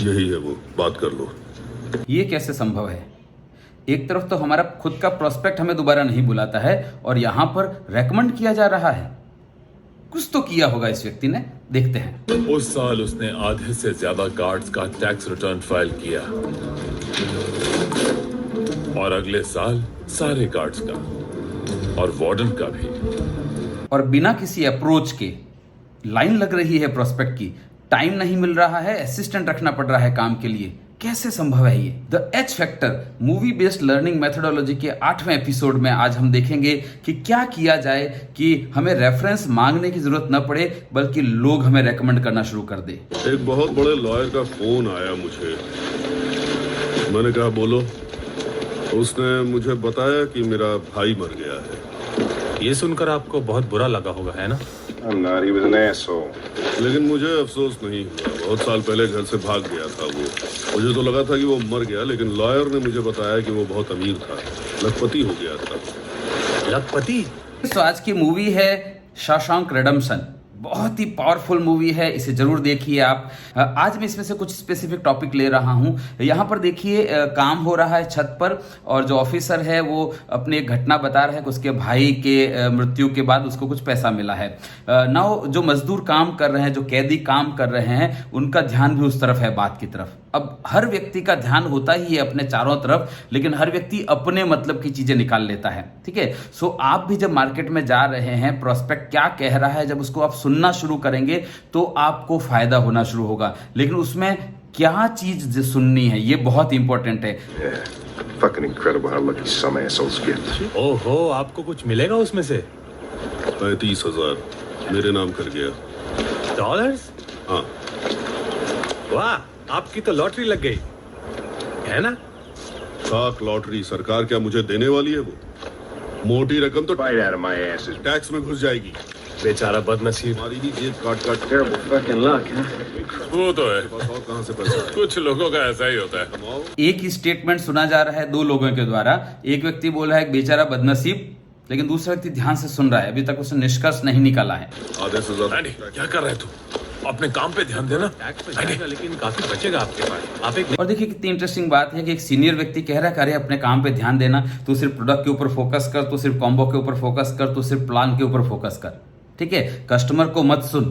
यही है वो, बात कर लो। ये कैसे संभव है? एक तरफ तो हमारा खुद का प्रोस्पेक्ट हमें दोबारा नहीं बुलाता है और यहां पर रेकमेंड किया जा रहा है। कुछ तो किया होगा इस व्यक्ति ने, देखते हैं। उस साल उसने आधे से ज्यादा कार्ड्स का टैक्स रिटर्न फाइल किया और अगले साल सारे कार्ड्स का और वार्डन का भी। और बिना किसी अप्रोच के लाइन लग रही है प्रोस्पेक्ट की, टाइम नहीं मिल रहा है, असिस्टेंट रखना पड़ रहा है काम के लिए। कैसे संभव है ये? The H factor movie based learning methodology के 8वें एपिसोड में आज हम देखेंगे कि क्या किया जाए कि हमें रेफरेंस मांगने की जरूरत न पड़े, बल्कि लोग हमें रेकमेंड करना शुरू कर दे। एक बहुत बड़े लॉयर का फोन आया मुझे। मैंने कहा बोलो। उसने मुझे बताया कि मेरा भाई मर गया है। ये सुनकर आपको बहुत बुरा लगा होगा, है ना? I'm not, he was an asshole. लेकिन मुझे अफसोस नहीं हुआ। बहुत साल पहले घर से भाग गया था वो। मुझे तो लगा था कि वो मर गया, लेकिन लॉयर ने मुझे बताया कि वो बहुत अमीर था, लखपति हो गया था। लखपति? तो आज की मूवी है शॉशैंक रिडेम्पशन। बहुत ही पावरफुल मूवी है, इसे जरूर देखिए आप। आज मैं इसमें से कुछ स्पेसिफिक टॉपिक ले रहा हूं। यहाँ पर देखिए काम हो रहा है छत पर और जो ऑफिसर है वो अपनी एक घटना बता रहा है कि उसके भाई के मृत्यु के बाद उसको कुछ पैसा मिला है। नाउ जो मजदूर काम कर रहे हैं, जो कैदी काम कर रहे हैं, उनका ध्यान भी उस तरफ है, बात की तरफ। अब हर व्यक्ति का ध्यान होता ही है अपने चारों तरफ, लेकिन हर व्यक्ति अपने मतलब की चीजें निकाल लेता है। ठीक है, सो आप भी जब मार्केट में जा रहे हैं, प्रोस्पेक्ट क्या कह रहा है, जब उसको आप सुनना शुरू करेंगे तो आपको फायदा होना शुरू होगा। लेकिन उसमें क्या चीज सुननी है, ये बहुत इंपॉर्टेंट है। Fucking incredible how lucky some assholes get. ओहो, आपको कुछ मिलेगा उसमें से? 35,000 मेरे नाम कर गया। डॉलर्स? हाँ। वाह, आपकी तो लॉटरी लग गई, है ना? साख लॉटरी सरकार क्या मुझे देने वाली है? वो मोटी रकम तो Right out of my asses. Tax में घुस जाएगी। बेचारा बदनसीब। हमारी भी जेब काट काट Terrible fucking luck, huh? वो तो है, और कहाँ से पैसा है? कुछ लोगों का ऐसा ही होता है। कमाओ। एक ही स्टेटमेंट सुना जा रहा है दो लोगों के द्वारा। एक व्यक्ति बोल रहा है बेचारा बदनसीब, लेकिन दूसरा व्यक्ति ध्यान से सुन रहा है, अभी तक उसने निष्कर्ष नहीं निकाला है। आधे से ज्यादा एंडी, क्या कर रहे तू? अपने काम पे ध्यान देना। लेकिन काफी बचेगा आपके पास। आप एक और देखिए कितनी इंटरेस्टिंग बात है कि एक सीनियर व्यक्ति कह रहा है, अरे अपने काम पे ध्यान देना, तू सिर्फ प्रोडक्ट के ऊपर फोकस कर, तू सिर्फ कॉम्बो के ऊपर फोकस कर, तू सिर्फ प्लान के ऊपर फोकस कर। ठीक है, कस्टमर को मत सुन।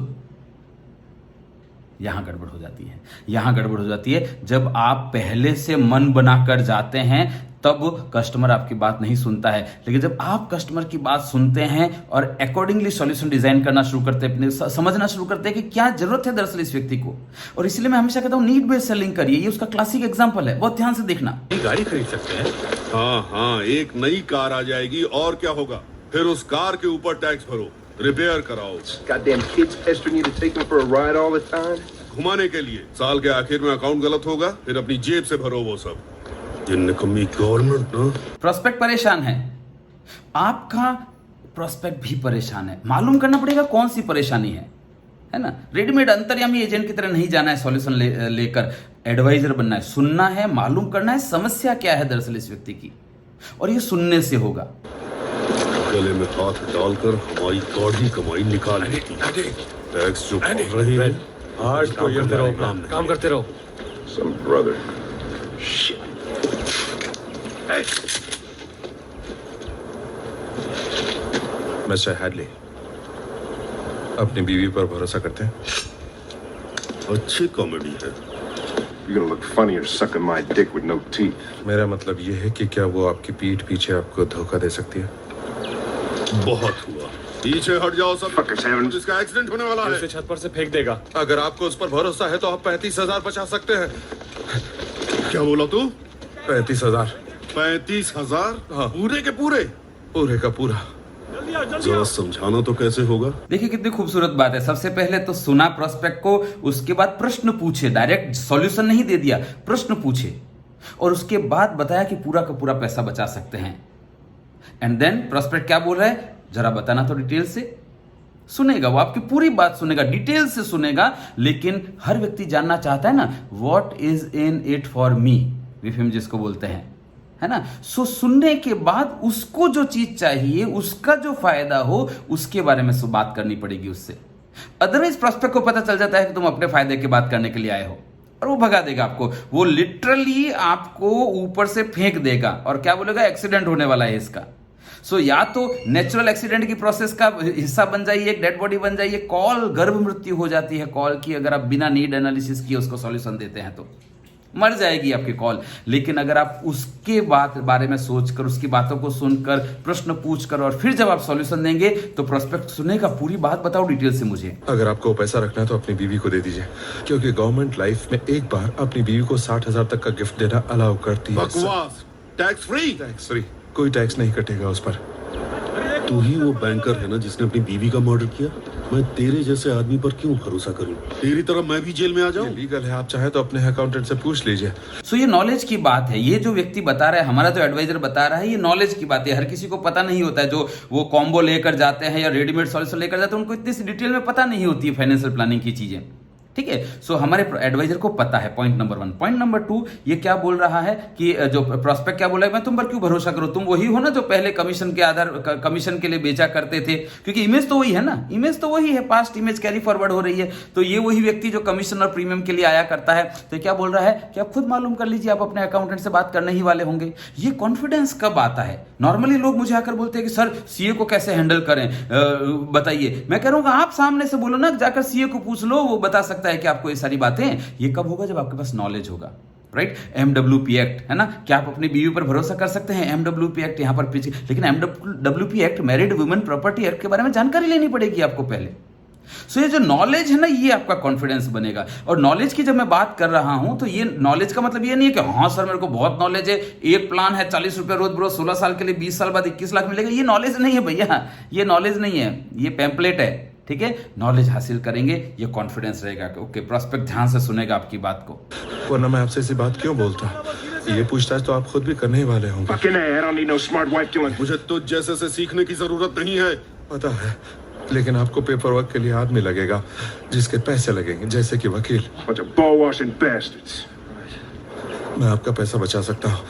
यहां गड़बड़ हो जाती है, यहां गड़बड़ हो जाती है। जब आप पहले से मन बनाकर जाते हैं तब कस्टमर आपकी बात नहीं सुनता है, लेकिन जब आप कस्टमर की बात सुनते हैं और अकॉर्डिंगली सॉल्यूशन डिजाइन करना शुरू करते हैं, अपने समझना शुरू करते हैं कि क्या जरूरत है दरअसल इस व्यक्ति को। और इसलिए मैं हमेशा कहता हूं नीड बेस्ड सेलिंग करिए, ये उसका क्लासिक एग्जांपल है, बहुत ध्यान से देखना। गाड़ी खरीद सकते हैं। हाँ, एक नई कार आ जाएगी और क्या होगा? फिर उस कार के ऊपर टैक्स भरो, रिपेयर कराओ। Goddamn kids pestering you to take them for a ride all the time. घुमाने के लिए साल के आखिर में अकाउंट गलत होगा, फिर अपनी जेब से भरो वो सब। ये निकम्मी गवर्नमेंट ना। प्रोस्पेक्ट परेशान है, आपका प्रोस्पेक्ट भी परेशान है। मालूम करना पड़ेगा कौन सी परेशानी है ना? रेडीमेड अंतर्यामी एजेंट की तरह नहीं जाना है, सॉल्यूशन लेकर एडवाइजर बनना है। सुनना है, मालूम करना है समस्या क्या है दरअसल इस व्यक्ति की, और ये सुनने से होगा। गले में हाथ डालकर हमारी कौड़ी कमाई निकाल लेती। टैक्स जो भर रही है, आज तो करते रहो, काम करते रहो। Some brother. Shit. Mister Hadley, अपनी बीवी पर भरोसा करते हैं? अच्छी कॉमेडी है। You're gonna look funnier sucking my dick with no teeth. मेरा मतलब ये है कि क्या वो आपकी पीठ पीछे आपको धोखा दे सकती है? बहुत हुआ, पीछे हट जाओ सब। Fuckers haven't. जिसका एक्सीडेंट होने वाला है। उसे छत पर से फेंक देगा। अगर आपको उस पर भरोसा है तो आप 35,000 बचा सकते हैं। क्या बोला तू? 35,000? 35,000? हाँ। पूरे के पूरे? पूरे का पूरा। जरा समझाना तो कैसे होगा? देखिए कितनी खूबसूरत बात है। सबसे पहले तो सुना प्रोस्पेक्ट को, उसके बाद प्रश्न पूछे, डायरेक्ट सॉल्यूशन नहीं दे दिया, प्रश्न पूछे और उसके बाद बताया कि पूरा का पूरा पैसा बचा सकते हैं। एंड देन प्रोस्पेक्ट क्या बोल रहा है, जरा बताना तो डिटेल से। सुनेगा, वो आपकी पूरी बात सुनेगा, डिटेल से सुनेगा, लेकिन हर व्यक्ति जानना चाहता है ना, what is in it for me, विफिम जिसको बोलते हैं, है ना। सो सुनने के बाद उसको जो चीज चाहिए, उसका जो फायदा हो, उसके बारे में बात करनी पड़ेगी उससे। अदरवाइज प्रोस्पेक्ट को पता चल जाता है कि तुम अपने फायदे की बात करने के लिए आए हो। और वो भगा देगा आपको, वो लिटरली आपको ऊपर से फेंक देगा और क्या बोलेगा, एक्सीडेंट होने वाला है इसका। सो या तो नेचुरल एक्सीडेंट की प्रोसेस का हिस्सा बन जाइए, एक डेड बॉडी बन जाइए, कॉल गर्भ मृत्यु हो जाती है कॉल की, अगर आप बिना नीड एनालिसिस किए उसको सॉल्यूशन देते हैं तो मर जाएगी आपकी कॉल। लेकिन अगर आप उसके बारे में सोचकर, उसकी बातों को सुनकर, प्रश्न पूछकर और फिर जब आप सॉल्यूशन देंगे तो प्रोस्पेक्ट सुनेगा, पूरी बात बताओ डिटेल से मुझे। अगर आपको पैसा रखना है तो अपनी बीवी को दे दीजिए, क्योंकि गवर्नमेंट लाइफ में एक बार अपनी बीवी को 60,000 तक का गिफ्ट देना अलाउ करती है। बकवास, टैक्स फ्री। टैक्स फ्री, कोई टैक्स नहीं कटेगा उस पर। तू ही वो बैंकर है ना जिसने अपनी बीवी का मर्डर किया? मैं तेरे जैसे आदमी पर क्यों भरोसा करूं? तेरी तरह मैं भी जेल में आ जाऊं? लीगल है, आप चाहे तो अपने अकाउंटेंट से पूछ लीजिए। सो ये नॉलेज की बात है, ये जो व्यक्ति बता रहा है, हमारा जो एडवाइजर बता रहा है, ये नॉलेज की बात है। हर किसी को पता नहीं होता है, जो वो कॉम्बो लेकर जाते हैं या रेडीमेड सॉल्यूशन लेकर जाते हैं, उनको इतनी डिटेल में पता नहीं होती है फाइनेंशियल प्लानिंग की चीजें। ठीक है, सो हमारे एडवाइजर को पता है, पॉइंट नंबर 1। पॉइंट नंबर 2, ये क्या बोल रहा है कि जो प्रोस्पेक्ट क्या बोला है, मैं तुम पर क्यों भरोसा करूं, तुम वही हो ना जो पहले कमीशन के आधार कमीशन के लिए बेचा करते थे, क्योंकि इमेज तो वही है ना, इमेज तो वही है, पास्ट इमेज कैरी फॉरवर्ड हो रही है। तो ये वही व्यक्ति जो कमीशन और प्रीमियम के लिए आया करता है। तो क्या बोल रहा है कि आप खुद मालूम कर लीजिए, आप अपने अकाउंटेंट से बात करने ही वाले होंगे। ये कॉन्फिडेंस कब आता है? नॉर्मली लोग मुझे आकर बोलते हैं कि सर सीए को कैसे हैंडल करें, बताइए। मैं कह रहा हूँ आप सामने से बोलो ना, जाकर सीए को पूछ लो, वो बता सकता है कि आपको ये सारी बातें। ये कब होगा? जब आपके पास नॉलेज होगा, राइट? MWP एक्ट है ना, क्या आप अपनी बीवी पर भरोसा कर सकते हैं? MWP एक्ट यहां पर पीछे, लेकिन MWP act married women property act के बारे में जानकारी लेनी पड़ेगी आपको पहले। सो ये जो नॉलेज है ना, ये आपका कॉन्फिडेंस बनेगा। और नॉलेज की जब मैं बात कर रहा हूं तो ये नॉलेज का मतलब ये नहीं है कि हाँ सर मेरे को बहुत नॉलेज है, एक प्लान है 40 रुपये रोज ब्रो, 16 साल के लिए 20 साल बाद 21 लाख मिलेगा। ये नॉलेज नहीं है भैया, ये नॉलेज नहीं है, ये पैम्पलेट है। ठीक है, नॉलेज हासिल करेंगे, ये कॉन्फिडेंस रहेगा कि ओके प्रोस्पेक्ट ध्यान से सुनेगा आपकी बात को। वरना मैं आपसे ऐसी बात क्यों बोलता? ये पूछताछ तो आप खुद भी करने ही वाले होंगे। Fucking A, I don't need no smart wife doing. मुझे तुझ जैसे से सीखने की जरूरत नहीं है। पता है, लेकिन आपको पेपर वर्क के लिए आदमी लगेगा जिसके पैसे लगेंगे, जैसे कि वकील। Bunch of ball washing bastards. मैं आपका पैसा बचा सकता हूँ।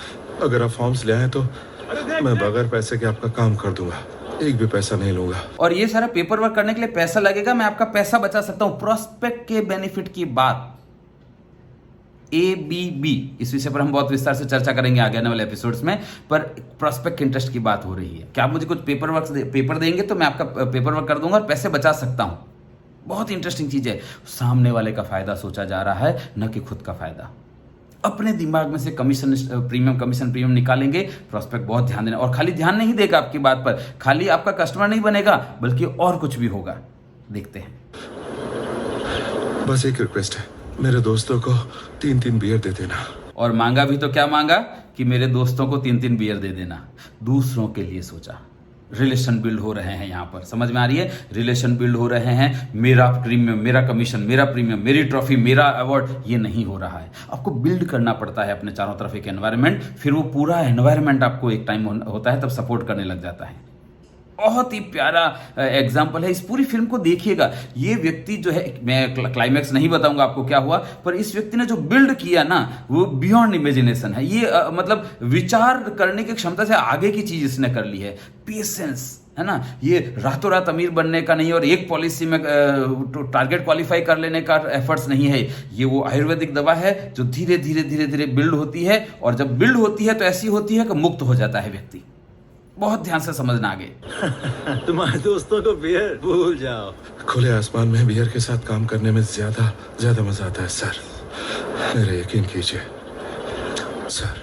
अगर आप फॉर्म्स ले आए तो मैं बगैर पैसे के आपका काम कर दूंगा, एक भी पैसा नहीं लूंगा। और ये सारा पेपर वर्क करने के लिए पैसा लगेगा, मैं आपका पैसा बचा सकता हूं। प्रोस्पेक्ट के बेनिफिट की बात, ABB, इस विषय पर हम बहुत विस्तार से चर्चा करेंगे आगे आने वाले एपिसोड्स में। पर प्रोस्पेक्ट इंटरेस्ट की बात हो रही है कि आप मुझे कुछ पेपर देंगे तो मैं आपका पेपर वर्क कर दूंगा और पैसे बचा सकता हूं। बहुत इंटरेस्टिंग चीज है। सामने वाले का फायदा सोचा जा रहा है, न कि खुद का फायदा। अपने दिमाग में से प्रीमियम निकालेंगे। प्रोस्पेक्ट बहुत ध्यान देना, और खाली ध्यान नहीं देगा आपकी बात पर, खाली आपका कस्टमर नहीं बनेगा बल्कि और कुछ भी होगा। देखते हैं। बस एक रिक्वेस्ट है, मेरे दोस्तों को 3-3 बियर दे देना। और मांगा भी तो क्या मांगा कि मेरे दोस्तों को 3-3 बियर दे देना। दूसरों के लिए सोचा। रिलेशन बिल्ड हो रहे हैं, यहां पर समझ में आ रही है, रिलेशन बिल्ड हो रहे हैं। मेरा प्रीमियम, मेरा कमीशन, मेरा प्रीमियम, मेरी ट्रॉफी, मेरा अवार्ड, ये नहीं हो रहा है। आपको बिल्ड करना पड़ता है अपने चारों तरफ एक एनवायरनमेंट, फिर वो पूरा एनवायरनमेंट आपको एक टाइम होता है तब सपोर्ट करने लग जाता है। बहुत ही प्यारा एग्जाम्पल है, इस पूरी फिल्म को देखिएगा। ये व्यक्ति जो है, मैं क्लाइमैक्स नहीं बताऊंगा आपको क्या हुआ, पर इस व्यक्ति ने जो बिल्ड किया ना, वो बियॉन्ड इमेजिनेशन है। ये मतलब विचार करने की क्षमता से आगे की चीज इसने कर ली है। पेशेंस है ना, ये रातों रात अमीर बनने का नहीं और एक पॉलिसी में टारगेट क्वालिफाई कर लेने का एफर्ट्स नहीं है। ये वो आयुर्वेदिक दवा है जो धीरे धीरे धीरे धीरे बिल्ड होती है, और जब बिल्ड होती है तो ऐसी होती है कि मुक्त हो जाता है व्यक्ति। बहुत ध्यान से समझना आगे। तुम्हारे दोस्तों को बियर भूल जाओ। खुले आसमान में बियर के साथ काम करने में ज्यादा मजा आता है सर, मेरे यकीन कीजिए सर।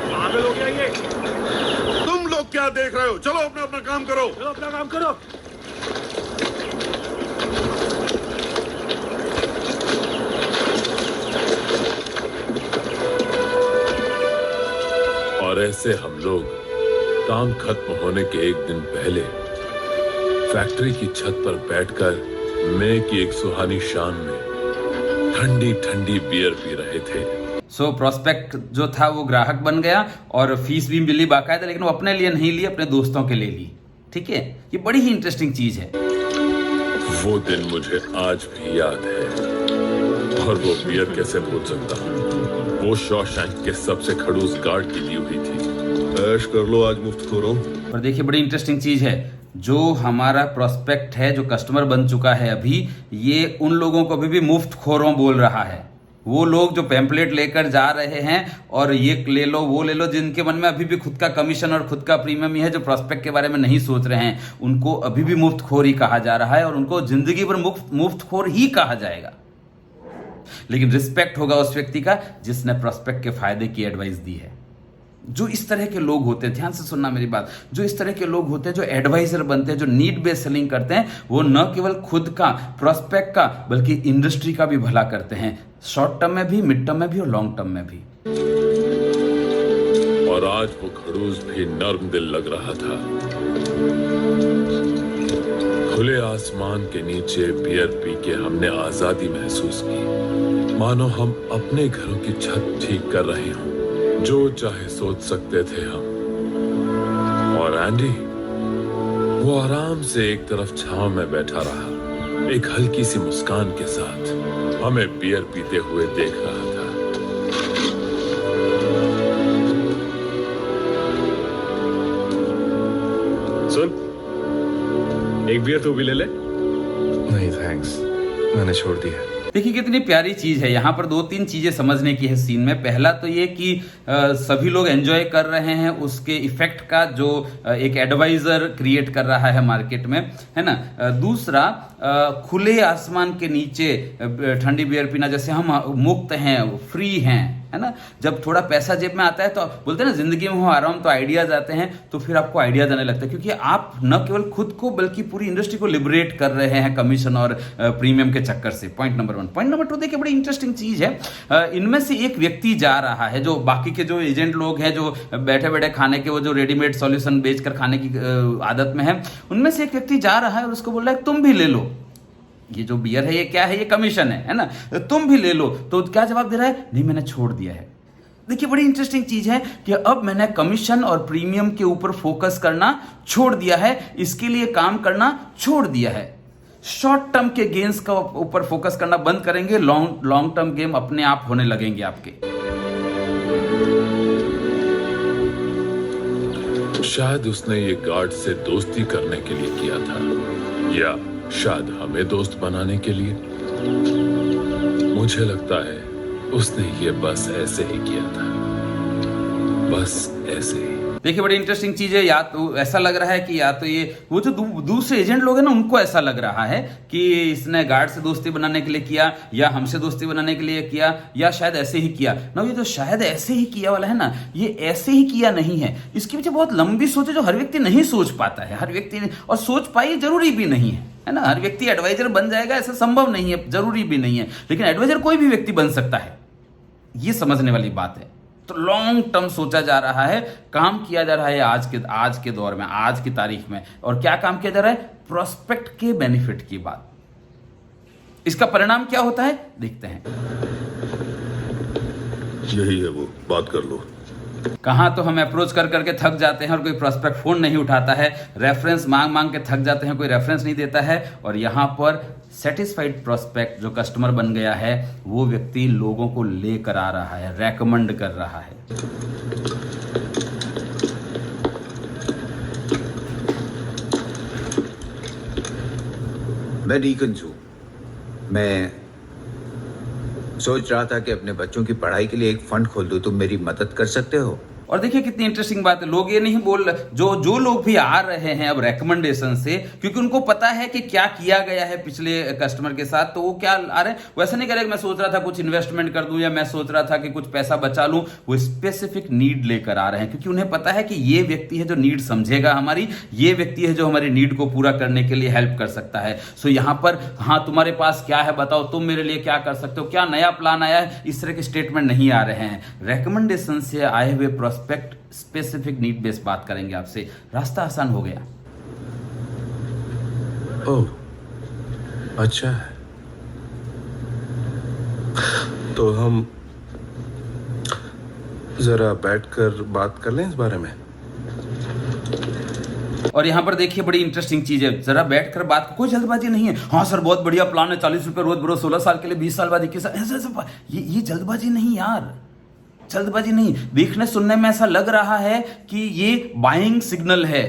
पागल हो गया ये। तुम लोग क्या देख रहे हो? चलो अपना अपना काम करो। चलो अपना काम करो। और ऐसे हम लोग काम खत्म होने के एक दिन पहले फैक्ट्री की छत पर बैठकर मई की एक सुहानी शाम में ठंडी ठंडी बियर पी रहे थे। सो प्रोस्पेक्ट जो था वो ग्राहक बन गया और फीस भी मिली बाकायदा, लेकिन वो अपने लिए नहीं ली, अपने दोस्तों के लिए ली। ठीक है, ये बड़ी ही इंटरेस्टिंग चीज है। वो दिन मुझे आज भी याद है, और वो बियर कैसे भूल सकता हूँ। वो शॉशैंक के सबसे खड़ूस गार्ड की दी हुई थी। ऐश कर लो आज मुफ्त खोरों। पर देखिए बड़ी इंटरेस्टिंग चीज है, जो हमारा प्रोस्पेक्ट है, जो कस्टमर बन चुका है अभी, ये उन लोगों को अभी भी मुफ्त खोरों बोल रहा है। वो लोग जो पैम्पलेट लेकर जा रहे हैं और ये ले लो वो ले लो, जिनके मन में अभी भी खुद का कमीशन और खुद का प्रीमियम ही है, जो प्रोस्पेक्ट के बारे में नहीं सोच रहे हैं, उनको अभी भी मुफ्तखोर ही कहा जा रहा है और उनको जिंदगी भर मुफ्तखोर ही कहा जाएगा। लेकिन रिस्पेक्ट होगा उस व्यक्ति का जिसने प्रोस्पेक्ट के फायदे की एडवाइस दी है। जो इस तरह के लोग होते हैं, ध्यान से सुनना मेरी बात, जो इस तरह के लोग होते हैं, जो एडवाइजर बनते हैं, जो नीड बेस्ड सेलिंग करते हैं, वो न केवल खुद का प्रोस्पेक्ट का बल्कि इंडस्ट्री का भी भला करते हैं, शॉर्ट टर्म में भी, मिड टर्म में भी और लॉन्ग टर्म में भी। और आज वो खड़ूस भी नर्म दिल लग रहा था। खुले आसमान के नीचे बियर पी के हमने आजादी महसूस की, मानो हम अपने घरों की छत ठीक कर रहे हों। जो चाहे सोच सकते थे हम। और एंडी, वो आराम से एक तरफ छांव में बैठा रहा, एक हल्की सी मुस्कान के साथ हमें बियर पीते हुए देख रहा था। सुन, एक बियर तू भी ले ले। नहीं थैंक्स, मैंने छोड़ दिया। देखिए कितनी प्यारी चीज है। यहाँ पर दो तीन चीजें समझने की है सीन में। पहला तो ये कि सभी लोग एंजॉय कर रहे हैं उसके इफेक्ट का जो एक एडवाइजर क्रिएट कर रहा है मार्केट में, है ना। दूसरा, खुले आसमान के नीचे ठंडी बियर पीना, जैसे हम मुक्त हैं, फ्री हैं, है ना। जब थोड़ा पैसा जेब में आता है तो बोलते हैं ना, जिंदगी में हो आराम तो आइडियाज आते हैं, तो फिर आपको आइडियाज आने लगता है, क्योंकि आप न केवल खुद को बल्कि पूरी इंडस्ट्री को लिबरेट कर रहे हैं कमीशन और प्रीमियम के चक्कर से। Point number 1। पॉइंट नंबर 2 देखिए, बड़ी इंटरेस्टिंग चीज है। इनमें से एक व्यक्ति जा रहा है, जो बाकी के जो एजेंट लोग हैं, जो बैठे बैठे खाने के, वो जो रेडीमेड सॉल्यूशन बेचकर खाने की आदत में है, उनमें से एक व्यक्ति जा रहा है और उसको बोल रहा है तुम भी ले लो, ये जो बियर है ये क्या है, ये कमीशन है ना, तुम भी ले लो। तो क्या जवाब दे रहा है? नहीं, मैंने छोड़ दिया है। देखिए बड़ी इंटरेस्टिंग चीज है कि अब मैंने कमीशन और प्रीमियम के ऊपर फोकस करना छोड़ दिया है, इसके लिए काम करना छोड़ दिया है। शॉर्ट टर्म के गेन्स का ऊपर फोकस करना बंद करेंगे, लॉन्ग टर्म गेम अपने आप होने लगेंगे आपके। शायद उसने ये गार्ड से दोस्ती करने के लिए किया था, या शायद हमें दोस्त बनाने के लिए। मुझे लगता है उसने ये बस ऐसे ही किया था, बस ऐसे ही। देखिए बड़ी इंटरेस्टिंग चीज है। या तो ऐसा लग रहा है कि या तो ये वो जो दूसरे एजेंट लोग हैं ना, उनको ऐसा लग रहा है कि इसने गार्ड से दोस्ती बनाने के लिए किया, या हमसे दोस्ती बनाने के लिए किया, या शायद ऐसे ही किया ना। ये जो शायद ऐसे ही किया वाला है ना, ये ऐसे ही किया नहीं है, इसके पीछे बहुत लंबी सोच है जो हर व्यक्ति नहीं सोच पाता है। हर व्यक्ति, और सोच पाई जरूरी भी नहीं है ना। हर व्यक्ति एडवाइजर बन जाएगा ऐसा संभव नहीं है, जरूरी भी नहीं है, लेकिन एडवाइजर कोई भी व्यक्ति बन सकता है, ये समझने वाली बात है। तो लॉन्ग टर्म सोचा जा रहा है, काम किया जा रहा है आज के दौर में, आज की तारीख में। और क्या काम किया जा रहा है? प्रोस्पेक्ट के बेनिफिट की बात। इसका परिणाम क्या होता है देखते हैं। यही है वो, बात कर लो। कहां तो हम अप्रोच कर करके थक जाते हैं और कोई प्रोस्पेक्ट फोन नहीं उठाता है, रेफरेंस मांग मांग के थक जाते हैं, कोई रेफरेंस नहीं देता है। और यहां पर सेटिस्फाइड प्रोस्पेक्ट जो कस्टमर बन गया है, वो व्यक्ति लोगों को लेकर आ रहा है, रेकमेंड कर रहा है। मैं डीकन हूं। मैं सोच रहा था कि अपने बच्चों की पढ़ाई के लिए एक फंड खोल दूं। तुम मेरी मदद कर सकते हो? और देखिए कितनी इंटरेस्टिंग बात है, लोग ये नहीं बोल, जो लोग भी आ रहे हैं अब रेकमेंडेशन से, क्योंकि उनको पता है कि क्या किया गया है पिछले कस्टमर के साथ, तो वो क्या आ रहे हैं, वैसा नहीं करेगा मैं सोच रहा था कुछ इन्वेस्टमेंट कर दूं, या मैं सोच रहा था कि कुछ पैसा बचा लूं। वो स्पेसिफिक नीड लेकर आ रहे हैं, क्योंकि उन्हें पता है कि ये व्यक्ति है जो नीड समझेगा हमारी, ये व्यक्ति है जो हमारी नीड को पूरा करने के लिए हेल्प कर सकता है। सो यहां पर, हाँ तुम्हारे पास क्या है बताओ, तुम मेरे लिए क्या कर सकते हो, क्या नया प्लान आया है, इस तरह के स्टेटमेंट नहीं आ रहे हैं। रेकमेंडेशन से आए हुए प्रोस्पेक्ट स्पेसिफिक नीड बेस्ड बात करेंगे आपसे, रास्ता आसान हो गया। ओह, अच्छा है। तो हम जरा बैठकर बात कर लें इस बारे में। और यहां पर देखिए बड़ी इंटरेस्टिंग चीज है, जरा बैठकर बात, कोई जल्दबाजी नहीं है। हाँ सर बहुत बढ़िया प्लान है, 40 रुपए रोज बरो, 16 साल के लिए, 20 साल बाद 21 साल, ये जल्दबाजी नहीं यार, जल्दबाजी नहीं। देखने सुनने में ऐसा लग रहा है कि ये बाइंग सिग्नल है,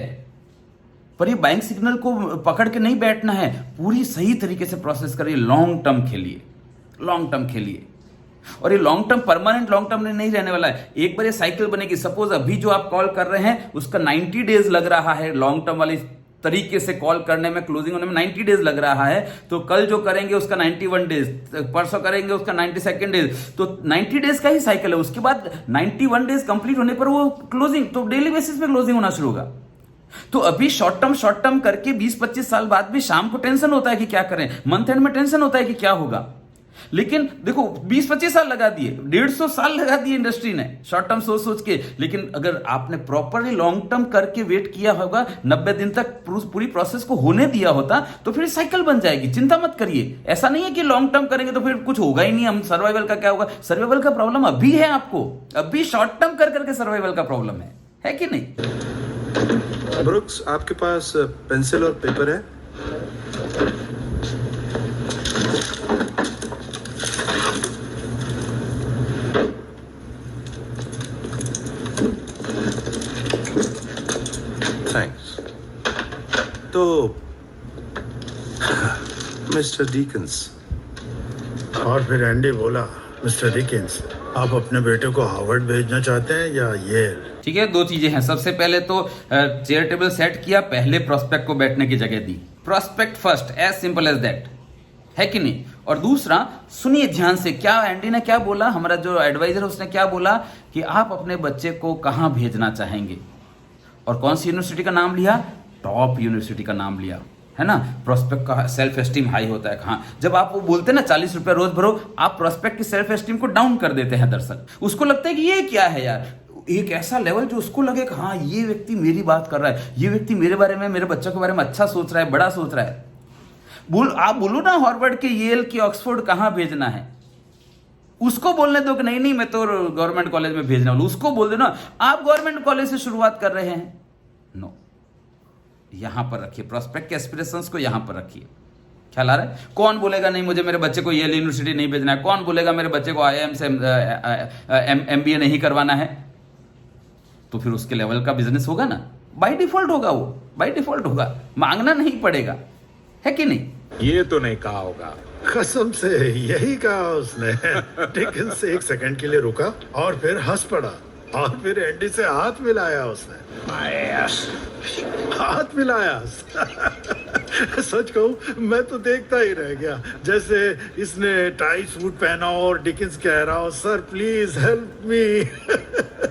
पर ये बाइंग सिग्नल को पकड़ के नहीं बैठना है, पूरी सही तरीके से प्रोसेस करिए, लॉन्ग टर्म खेलिए, लॉन्ग टर्म खेलिए। और ये long term permanent long term नहीं रहने वाला है, एक बार ये साइकिल बनेगी। सपोज अभी जो आप कॉल कर रहे हैं उसका 90 डेज लग रहा है, लॉन्ग टर्म वाली तरीके से कॉल करने में, क्लोजिंग होने में 90 डेज लग रहा है, तो कल जो करेंगे उसका 91 डेज, परसों करेंगे उसका 92 डेज, तो 90 डेज का ही साइकिल है। उसके बाद 91 डेज कंप्लीट होने पर वो क्लोजिंग, तो डेली बेसिस पे क्लोजिंग होना शुरू होगा। तो अभी शॉर्ट टर्म करके 20-25 साल बाद भी शाम को टेंशन होता है कि क्या करें, मंथ एंड में टेंशन होता है कि क्या होगा। लेकिन देखो 20-25 साल लगा दिए, 150 साल लगा दिए इंडस्ट्री ने शॉर्ट टर्म सोच के, लेकिन अगर आपने प्रॉपरली लॉन्ग टर्म करके वेट किया होगा, 90 दिन तक पूरी प्रोसेस को होने दिया होता, तो फिर साइकिल बन जाएगी। चिंता मत करिए, ऐसा नहीं है कि लॉन्ग टर्म करेंगे तो फिर कुछ होगा ही नहीं, हम सर्वाइवल का क्या होगा। सर्वाइवल का प्रॉब्लम अभी है आपको, अभी शॉर्ट टर्म करके सर्वाइवल का प्रॉब्लम है कि नहीं? ब्रुक्स, आपके पास पेंसिल और पेपर है? थैंक्स। तो मिस्टर डिकिंस। और फिर एंडी बोला, मिस्टर डिकिंस, आप अपने बेटे को हार्वर्ड भेजना चाहते हैं या येल? ठीक है, दो चीजें हैं। सबसे पहले तो चेयर टेबल सेट किया, पहले प्रोस्पेक्ट को बैठने की जगह दी, prospect first, as simple as that, है कि नहीं? और दूसरा, सुनिए ध्यान से, क्या एंडी ने क्या बोला, हमारा जो एडवाइजर उसने क्या बोला कि आप अपने बच्चे को कहां भेजना चाहेंगे, और कौन सी यूनिवर्सिटी का नाम लिया? टॉप यूनिवर्सिटी का नाम लिया, है ना? प्रोस्पेक्ट का सेल्फ एस्टीम हाई होता है कहाँ, जब आप वो बोलते हैं ना 40 रुपए रोज भरो, आप प्रोस्पेक्ट की सेल्फ एस्टीम को डाउन कर देते हैं। दरअसल उसको लगता है कि ये क्या है यार, एक ऐसा लेवल जो उसको लगे कि हाँ ये व्यक्ति मेरी बात कर रहा है, ये व्यक्ति मेरे बारे में, मेरे बच्चों के बारे में अच्छा सोच रहा है, बड़ा सोच रहा है। आप बोलो ना हार्वर्ड के, येल के, ऑक्सफोर्ड कहाँ भेजना है, उसको बोलने दो कि नहीं नहीं मैं तो गवर्नमेंट कॉलेज में भेजना वाला, उसको बोल दो ना आप गवर्नमेंट कॉलेज से शुरुआत कर रहे हैं। नो, यहां पर रखिए, प्रोस्पेक्ट के एस्पिरेशंस को यहां पर रखिए। ख्याल आ रहा है? कौन बोलेगा नहीं मुझे मेरे बच्चे को येल यूनिवर्सिटी नहीं भेजना है, कौन बोलेगा मेरे बच्चे को IIM से MBA नहीं करवाना है, तो फिर उसके लेवल का बिजनेस होगा ना, बाय डिफॉल्ट होगा, वो बाय डिफॉल्ट होगा, मांगना नहीं पड़ेगा, है कि नहीं? ये तो नहीं कहा होगा, कसम से यही कहा उसने। डिकिंस 1 सेकंड के लिए रुका और फिर हंस पड़ा, और फिर एंडी से हाथ मिलाया उसने, हाथ मिलाया। सच कहूं मैं तो देखता ही रह गया, जैसे इसने टाई सूट पहना और डिकिंस कह रहा हो, सर प्लीज हेल्प मी।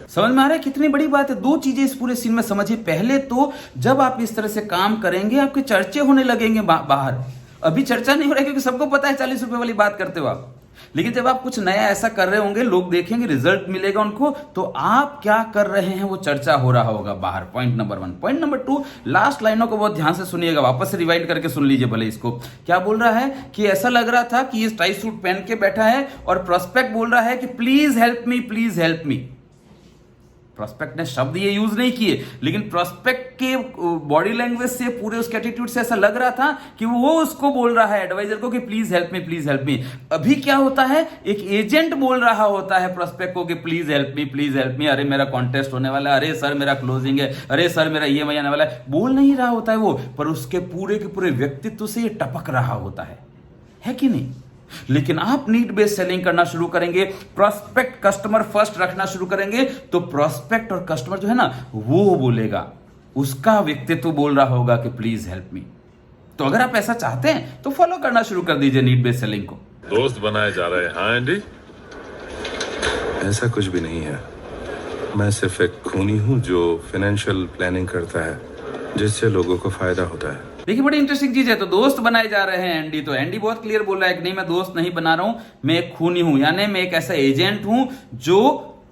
समझ में आ रहा है कितनी बड़ी बात है? दो चीजें इस पूरे सीन में समझिए। पहले तो जब आप इस तरह से काम करेंगे आपके चर्चे होने लगेंगे बाहर, अभी चर्चा नहीं हो रहा है क्योंकि सबको पता है 40 रुपए वाली बात करते हो आप, लेकिन जब आप कुछ नया ऐसा कर रहे होंगे, लोग देखेंगे, रिजल्ट मिलेगा उनको, तो आप क्या कर रहे हैं वो चर्चा हो रहा होगा बाहर। Point number 1। Point number 2, last लाइनों को बहुत ध्यान से सुनिएगा, वापस से रिवाइंड करके सुन लीजिए भले इसको। क्या बोल रहा है कि ऐसा लग रहा था कि ये टाई सूट पहन के बैठा है और प्रोस्पेक्ट बोल रहा है कि please help me, please help me. Prospect ने शब्द ये यूज नहीं किए, लेकिन प्रोस्पेक्ट के बॉडी लैंग्वेज से, पूरे उसके एटीट्यूड से ऐसा लग रहा था कि वो उसको बोल रहा है एडवाइजर को कि please help me, please help me. अभी क्या होता है, एक एजेंट बोल रहा होता है प्रोस्पेक्ट को कि please help me, please help me, अरे मेरा कॉन्टेस्ट होने वाला है, अरे सर मेरा क्लोजिंग है, अरे सर मेरा EMI आने वाला है। बोल नहीं रहा होता है वो, पर उसके पूरे के पूरे व्यक्तित्व से ये टपक रहा होता है कि नहीं? लेकिन आप नीड बेस्ड सेलिंग करना शुरू करेंगे, प्रोस्पेक्ट कस्टमर फर्स्ट रखना शुरू करेंगे, तो प्रोस्पेक्ट और कस्टमर जो है ना वो बोलेगा, उसका व्यक्तित्व बोल रहा होगा कि प्लीज हेल्प मी। तो अगर आप ऐसा चाहते हैं तो फॉलो करना शुरू कर दीजिए नीड बेस्ड सेलिंग को। दोस्त बनाए जा रहे हैं, हाँ एंडी? ऐसा कुछ भी नहीं है, मैं सिर्फ एक खूनी हूँ जो फाइनेंशियल प्लानिंग करता है जिससे लोगों को फायदा होता है। देखिए बड़ी इंटरेस्टिंग चीज है। तो दोस्त बनाए जा रहे हैं एंडी, तो एंडी बहुत क्लियर बोल रहा है कि नहीं मैं दोस्त नहीं बना रहा हूं, मैं एक खूनी हूं, यानी मैं एक ऐसा एजेंट हूं जो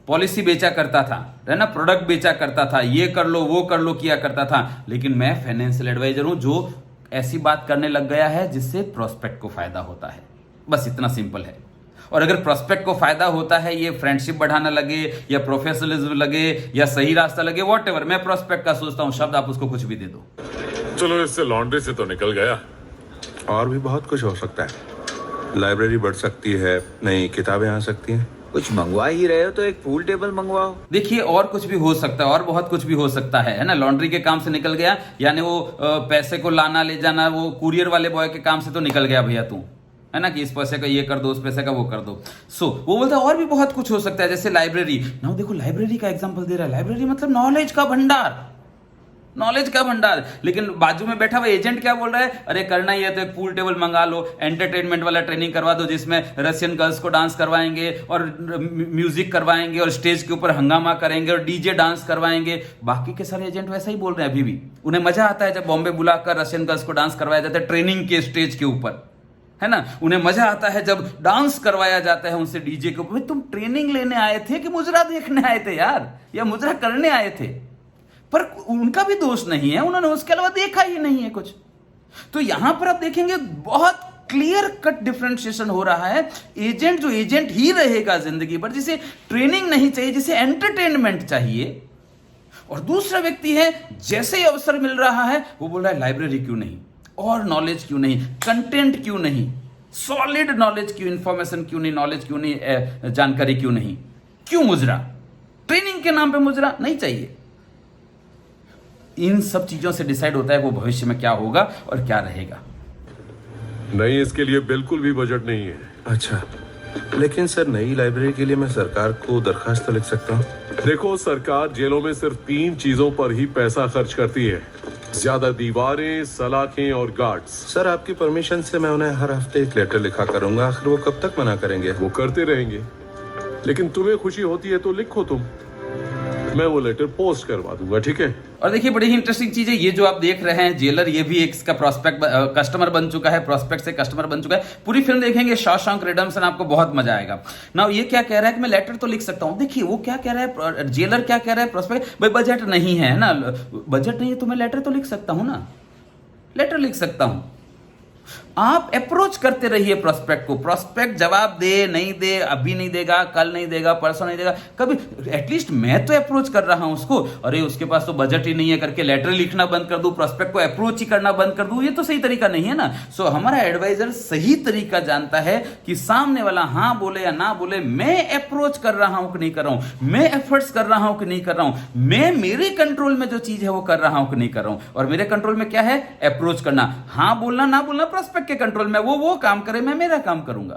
पॉलिसी बेचा करता था, है ना, प्रोडक्ट बेचा करता था, ये कर लो वो कर लो किया करता था, लेकिन मैं फाइनेंशियल एडवाइजर हूं जो ऐसी बात करने लग गया है जिससे प्रोस्पेक्ट को फायदा होता है। बस इतना सिंपल है। और अगर प्रोस्पेक्ट को फायदा होता है, ये फ्रेंडशिप बढ़ाना लगे या प्रोफेशनलिज्म लगे या सही रास्ता लगे, व्हाटएवर, मैं प्रोस्पेक्ट का सोचता हूं शब्द, आप उसको कुछ भी दे दो। चलो इससे लॉन्ड्री से तो निकल गया, और भी बहुत कुछ हो सकता है। लाइब्रेरी बढ़ सकती है, नई किताबें आ सकती हैं। कुछ मंगवा ही रहे हो तो एक पूल टेबल मंगवाओ। देखिए और कुछ भी हो सकता है, और बहुत कुछ भी हो सकता है ना। लॉन्ड्री के काम से निकल गया, यानी वो पैसे को लाना ले जाना, वो कुरियर वाले बॉय के काम से तो निकल गया भैया तू, है ना, कि इस पैसे का ये कर दो, उस पैसे का वो कर दो। वो बोलता है और भी बहुत कुछ हो सकता है, जैसे लाइब्रेरी ना। देखो लाइब्रेरी का एग्जांपल दे रहा है, लाइब्रेरी मतलब नॉलेज का भंडार, नॉलेज का भंडार। लेकिन बाजू में बैठा हुआ एजेंट क्या बोल रहा है, अरे करना ही है तो एक पूल टेबल मंगा लो, एंटरटेनमेंट वाला ट्रेनिंग करवा दो जिसमें रशियन गर्ल्स को डांस करवाएंगे और म्यूजिक करवाएंगे और स्टेज के ऊपर हंगामा करेंगे और डीजे डांस करवाएंगे। बाकी के सारे एजेंट वैसा ही बोल रहे हैं अभी भी। उन्हें मजा आता है जब बॉम्बे बुलाकर रशियन गर्ल्स को डांस करवाया जाता है ट्रेनिंग के स्टेज के ऊपर, है ना। उन्हें मजा आता है जब डांस करवाया जाता है उनसे डीजे के ऊपर। तुम ट्रेनिंग लेने आए थे कि मुजरा देखने आए थे यार, या मुजरा करने आए थे? पर उनका भी दोष नहीं है, उन्होंने उसके अलावा देखा ही नहीं है कुछ। तो यहां पर आप देखेंगे बहुत क्लियर कट डिफरेंशिएशन हो रहा है। एजेंट जो एजेंट ही रहेगा जिंदगी भर, जिसे ट्रेनिंग नहीं चाहिए, जिसे एंटरटेनमेंट चाहिए, और दूसरा व्यक्ति है जैसे ही अवसर मिल रहा है वो बोल रहा है लाइब्रेरी क्यों नहीं, और नॉलेज क्यों नहीं, कंटेंट क्यों नहीं, सॉलिड नॉलेज क्यों, इंफॉर्मेशन क्यों नहीं, नॉलेज क्यों नहीं, जानकारी क्यों नहीं, क्यों मुजरा, ट्रेनिंग के नाम पे मुजरा नहीं चाहिए। इन सब चीजों से डिसाइड होता है वो भविष्य में क्या होगा और क्या रहेगा। नहीं, इसके लिए बिल्कुल भी बजट नहीं है। अच्छा, लेकिन सर नई लाइब्रेरी के लिए मैं सरकार को दरखास्त तो लिख सकता हूँ? देखो, सरकार जेलों में सिर्फ 3 चीजों पर ही पैसा खर्च करती है, ज्यादा दीवारें, सलाखें और गार्ड्स। सर आपकी परमिशन से मैं उन्हें हर हफ्ते एक लेटर लिखा करूंगा। आखिर वो कब तक मना करेंगे? वो करते रहेंगे, लेकिन तुम्हें खुशी होती है तो लिखो तुम, मैं वो लेटर पोस्ट करवा दूंगा, ठीक है। और देखिए बड़ी ही इंटरेस्टिंग चीज है, ये जो आप देख रहे हैं जेलर, ये भी एक इसका प्रोस्पेक्ट कस्टमर बन चुका है, प्रोस्पेक्ट से कस्टमर बन चुका है। पूरी फिल्म देखेंगे शॉशैंक रिडेम्पशन, आपको बहुत मजा आएगा। नाउ ये क्या कह रहा है कि मैं लेटर तो लिख सकता हूं। देखिए वो क्या कह रहा है, जेलर क्या कह रहा है, प्रोस्पेक्ट, भाई बजट नहीं है ना, बजट नहीं है तो मैं लेटर तो लिख सकता हूं ना, लेटर लिख सकता हूं। आप अप्रोच करते रहिए प्रोस्पेक्ट को, प्रोस्पेक्ट जवाब दे नहीं दे, अभी नहीं देगा, कल नहीं देगा, परसों नहीं देगा, कभी एटलीस्ट मैं तो अप्रोच कर रहा हूं उसको। अरे उसके पास तो बजट ही नहीं है करके लेटर लिखना बंद कर दूं, प्रोस्पेक्ट को अप्रोच ही करना बंद कर दूं, ये तो सही तरीका नहीं है ना। सो हमारा एडवाइजर सही तरीका जानता है कि सामने वाला हाँ बोले या ना बोले, मैं अप्रोच कर रहा हूं कि नहीं कर रहा हूं, मैं एफर्ट्स कर रहा हूं कि नहीं कर रहा हूं, मैं मेरे कंट्रोल में जो चीज है वो कर रहा हूं कि नहीं कर रहा हूं। और मेरे कंट्रोल में क्या है, अप्रोच करना। हाँ बोलना ना बोलना प्रोस्पेक्ट के कंट्रोल में, वो काम करे, मैं मेरा काम करूंगा,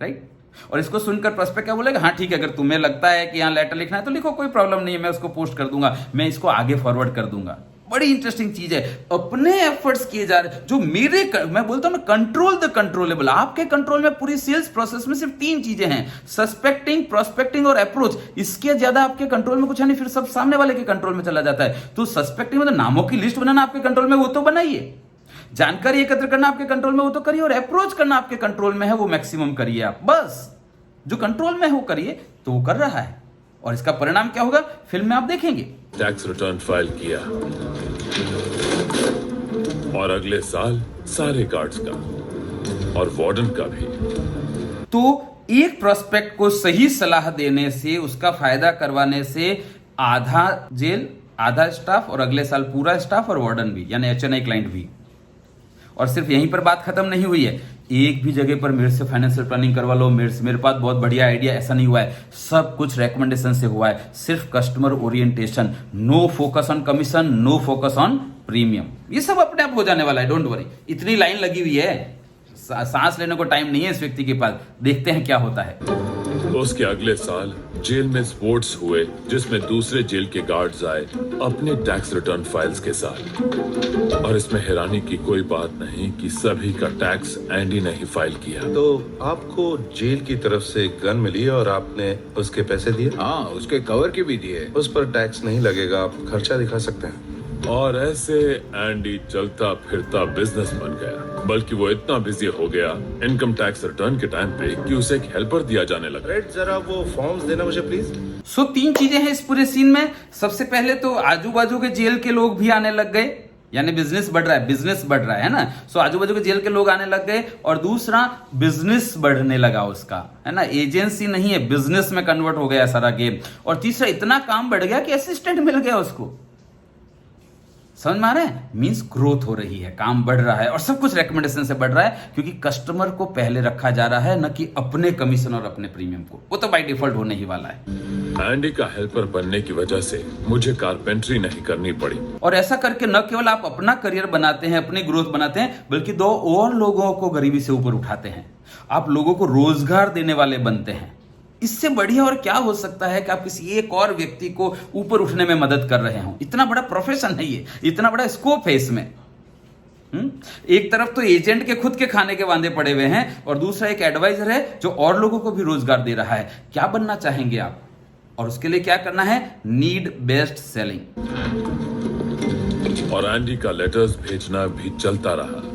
राइट। और इसको सुनकर प्रोस्पेक्ट क्या बोलेगा, हाँ ठीक है, अगर तुम्हें लगता है कि यहां लेटर लिखना है तो लिखो, कोई प्रॉब्लम नहीं है, मैं उसको पोस्ट कर दूंगा, मैं इसको आगे फॉरवर्ड कर दूंगा। बड़ी इंटरेस्टिंग चीज है, अपने एफर्ट्स किए जा रहे जो मैं बोलता हूं कंट्रोल द कंट्रोलेबल। आपके कंट्रोल में पूरी सेल्स प्रोसेस में सिर्फ 3 चीजें हैं, सस्पेक्टिंग, प्रोस्पेक्टिंग और अप्रोच। इसके ज्यादा आपके कंट्रोल में कुछ है नहीं, फिर सब सामने वाले के कंट्रोल में चला जाता है। तो सस्पेक्टिंग मतलब नामों की लिस्ट बनाना आपके कंट्रोल में, वो तो बनाइए, जानकारी एकत्र करना आपके कंट्रोल में, वो तो करिए, और अप्रोच करना आपके कंट्रोल में है, वो मैक्सिमम करिए आप। बस जो कंट्रोल में है वो करिए, तो वो कर रहा है। और इसका परिणाम क्या होगा फिल्म में आप देखेंगे। टैक्स रिटर्न फाइल किया और अगले साल सारे गार्ड्स का और वार्डन का भी। तो एक प्रोस्पेक्ट को सही सलाह देने से, उसका फायदा करवाने से आधा जेल, आधा स्टाफ, और अगले साल पूरा स्टाफ और वार्डन भी, यानी HNI क्लाइंट भी। और सिर्फ यहीं पर बात खत्म नहीं हुई है, एक भी जगह पर मेरे से फाइनेंशियल प्लानिंग करवा लो, मेरे पास बहुत बढ़िया आइडिया, ऐसा नहीं हुआ है। सब कुछ रेकमेंडेशन से हुआ है, सिर्फ customer orientation, no focus on commission, no focus on premium. ये सब अपने आप हो जाने वाला है, डोंट वरी। इतनी लाइन लगी हुई है, सांस लेने को टाइम नहीं है इस व्यक्ति के पास। देखते हैं क्या होता है। उसके अगले साल जेल में स्पोर्ट्स हुए जिसमें दूसरे जेल के गार्ड्स आए अपने टैक्स रिटर्न फाइल्स के साथ। और इसमें हैरानी की कोई बात नहीं कि सभी का टैक्स एंडी ने ही फाइल किया। तो आपको जेल की तरफ से गन मिली और आपने उसके पैसे दिए? हाँ, उसके कवर के भी दिए। उस पर टैक्स नहीं लगेगा, आप खर्चा दिखा सकते हैं। और ऐसे एंडी चलता फिरता बिजनेसमैन गया, बल्कि वो इतना बिजी हो गया इनकम टैक्स रिटर्न के टाइम पे कि उसे एक हेल्पर दिया जाने लगा। रेड, जरा वो फॉर्म्स देना मुझे प्लीज। सो 3 चीजें हैं इस पूरे सीन में। सबसे पहले तो आजू बाजू के जेल के लोग भी आने लग गए, यानी बिजनेस बढ़ रहा है ना। सो आजू बाजू के जेल के लोग आने लग गए। और दूसरा, बिजनेस बढ़ने लगा उसका, है ना, एजेंसी नहीं है, बिजनेस में कन्वर्ट हो गया सारा गेम। और तीसरा, इतना काम बढ़ गया कि असिस्टेंट मिल गया उसको। समझ में आ रहा है? मीन्स ग्रोथ हो रही है, काम बढ़ रहा है और सब कुछ रिकमेंडेशन से बढ़ रहा है, क्योंकि कस्टमर को पहले रखा जा रहा है, न कि अपने कमीशन और अपने प्रीमियम को। वो तो बाय डिफॉल्ट होने ही वाला है। एंडी का हेल्पर बनने की वजह से मुझे कारपेंटरी नहीं करनी पड़ी। और ऐसा करके न केवल आप अपना करियर बनाते हैं, अपनी ग्रोथ बनाते हैं, बल्कि 2 और लोगों को गरीबी से ऊपर उठाते हैं। आप लोगों को रोजगार देने वाले बनते हैं। इससे बढ़िया और क्या हो सकता है कि आप किसी एक और व्यक्ति को ऊपर उठने में मदद कर रहे हो। इतना बड़ा प्रोफेशन है ये, इतना बड़ा स्कोप है इसमें। एक तरफ तो एजेंट के खुद के खाने के वांदे पड़े हुए हैं और दूसरा एक एडवाइजर है जो और लोगों को भी रोजगार दे रहा है। क्या बनना चाहेंगे आप? और उसके लिए क्या करना है? Need based selling. और एंडी का लेटर्स भेजना भी चलता रहा।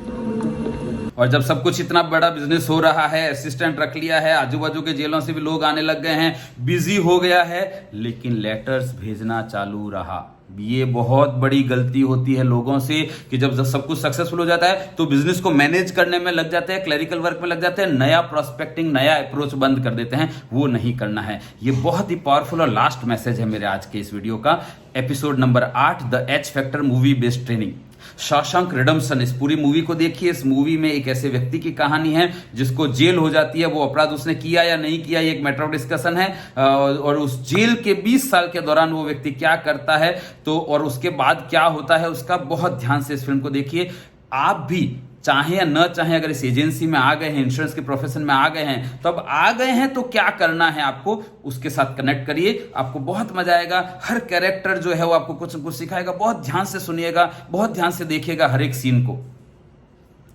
और जब सब कुछ इतना बड़ा बिजनेस हो रहा है, असिस्टेंट रख लिया है, आजू बाजू के जेलों से भी लोग आने लग गए हैं, बिजी हो गया है, लेकिन लेटर्स भेजना चालू रहा। ये बहुत बड़ी गलती होती है लोगों से कि जब सब कुछ सक्सेसफुल हो जाता है तो बिजनेस को मैनेज करने में लग जाते हैं, क्लरिकल वर्क में लग जाते हैं, नया प्रोस्पेक्टिंग, नया अप्रोच बंद कर देते हैं। वो नहीं करना है। ये बहुत ही पावरफुल और लास्ट मैसेज है मेरे आज के इस वीडियो का। Episode number 8, the H factor movie based training, Shawshank redemption. इस पूरी मूवी को देखिए। इस मूवी में एक ऐसे व्यक्ति की कहानी है जिसको जेल हो जाती है। वो अपराध उसने किया या नहीं किया, ये एक मैटर ऑफ डिस्कशन है। और उस जेल के 20 साल के दौरान वो व्यक्ति क्या करता है तो और उसके बाद क्या होता है, उसका बहुत ध्यान से इस फिल्म को देखिए। आप भी चाहे या न चाहे अगर इस एजेंसी में आ गए हैं, इंश्योरेंस के प्रोफेशन में आ गए हैं, तो अब आ गए हैं तो क्या करना है आपको, उसके साथ कनेक्ट करिए। आपको बहुत मजा आएगा। हर कैरेक्टर जो है वो आपको कुछ न कुछ सिखाएगा। बहुत ध्यान से सुनिएगा, बहुत ध्यान से देखिएगा हर एक सीन को।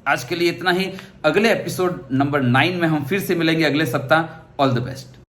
आज के लिए इतना ही। अगले एपिसोड नंबर 9 में हम फिर से मिलेंगे अगले सप्ताह। All the best.